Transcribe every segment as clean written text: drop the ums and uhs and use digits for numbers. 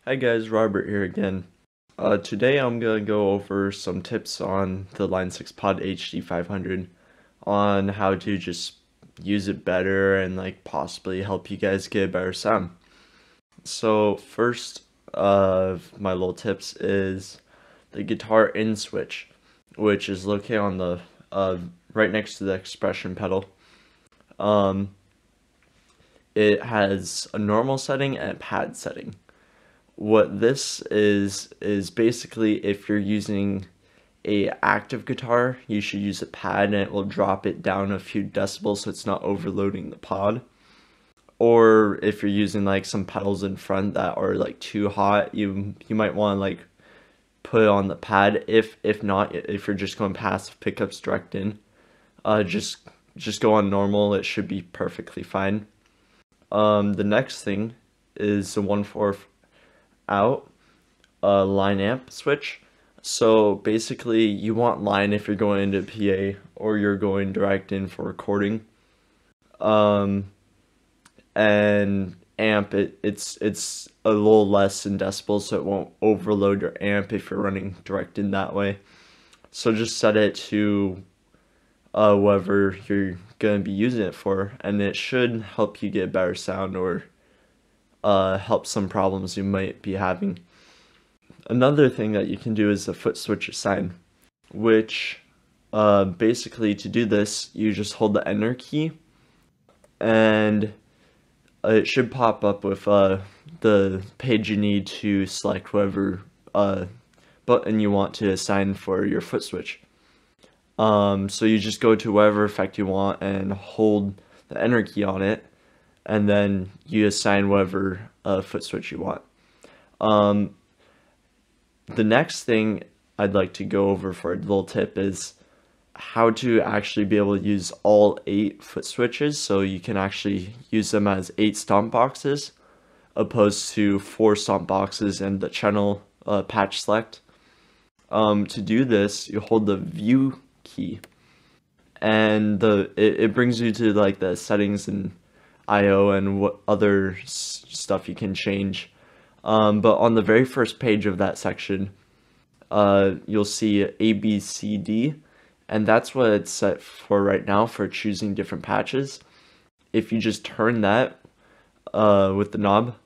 Hi guys, Robert here again. Today I'm gonna go over some tips on the Line 6 Pod HD 500 on how to just use it better and like possibly help you guys get a better sound. So first of my little tips is the guitar in switch, which is located on the right next to the expression pedal. It has a normal setting and a pad setting. What this is basically if you're using a active guitar, you should use a pad and it will drop it down a few decibels so it's not overloading the pod. Or if you're using like some pedals in front that are like too hot, you might want to like put it on the pad. If not, if you're just going passive pickups direct in, just go on normal. It should be perfectly fine. The next thing is the 1/4 out line amp switch. So basically you want line if you're going into PA or you're going direct in for recording. And amp it's a little less in decibels so it won't overload your amp if you're running direct in that way. So just set it to whatever you're gonna be using it for, and it should help you get better sound or help some problems you might be having. Another thing that you can do is the foot switch assign, which basically to do this, you just hold the enter key and it should pop up with the page you need to select whatever button you want to assign for your foot switch. So you just go to whatever effect you want and hold the enter key on it, and then you assign whatever foot switch you want. The next thing I'd like to go over for a little tip is how to actually be able to use all 8 foot switches, so you can actually use them as 8 stomp boxes opposed to 4 stomp boxes and the channel patch select. To do this, you hold the view key and it brings you to like the settings and IO and what other stuff you can change. But on the very first page of that section, you'll see A, B, C, D, and that's what it's set for right now for choosing different patches. If you just turn that with the knob,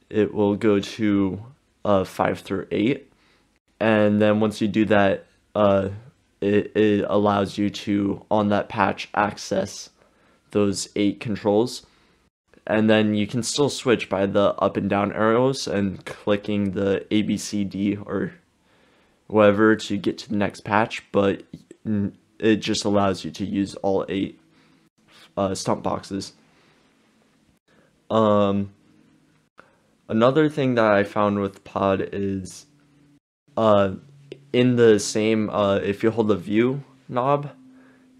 it will go to 5 through 8, and then once you do that, it allows you to, on that patch, access those 8 controls. And then you can still switch by the up and down arrows and clicking the A, B, C, D or whatever to get to the next patch, but it just allows you to use all 8 stomp boxes. Another thing that I found with Pod is in the same, if you hold the view knob,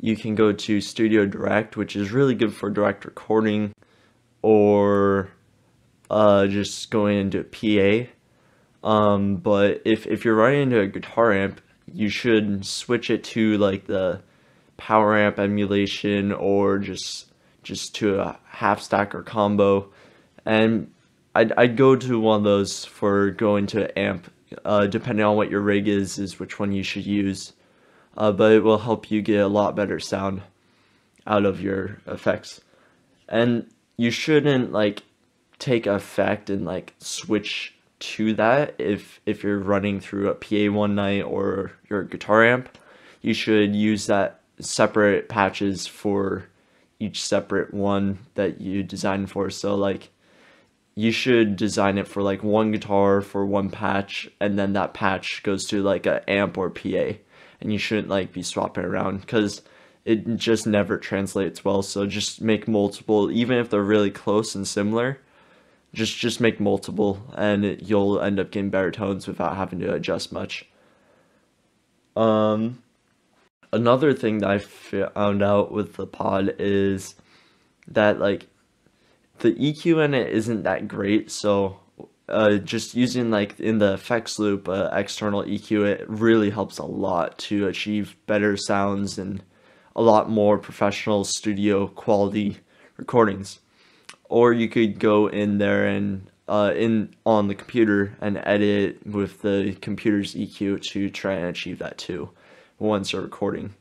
you can go to Studio Direct, which is really good for direct recording or just going into a PA. But if you're running into a guitar amp, you should switch it to like the power amp emulation or just to a half stack or combo. And I'd go to one of those for going to amp. Depending on what your rig is which one you should use. But it will help you get a lot better sound out of your effects. And you shouldn't like take effect and like switch to that if you're running through a PA one night or your guitar amp. You should use that separate patches for each separate one that you design for. So like you should design it for like one guitar for one patch, and then that patch goes to like a amp or PA, and you shouldn't like be swapping around because it just never translates well. So just make multiple, even if they're really close and similar, just make multiple, and you'll end up getting better tones without having to adjust much. Another thing that I found out with the Pod is that like the EQ in it isn't that great, so just using like in the effects loop external EQ, it really helps a lot to achieve better sounds and a lot more professional studio quality recordings. Or you could go in there and on the computer and edit with the computer's EQ to try and achieve that too once you're recording.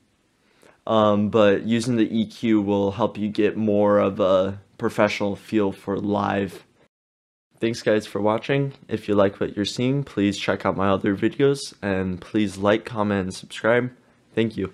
But using the EQ will help you get more of a professional feel for live. Thanks guys for watching. If you like what you're seeing, please check out my other videos and please like, comment, and subscribe. Thank you.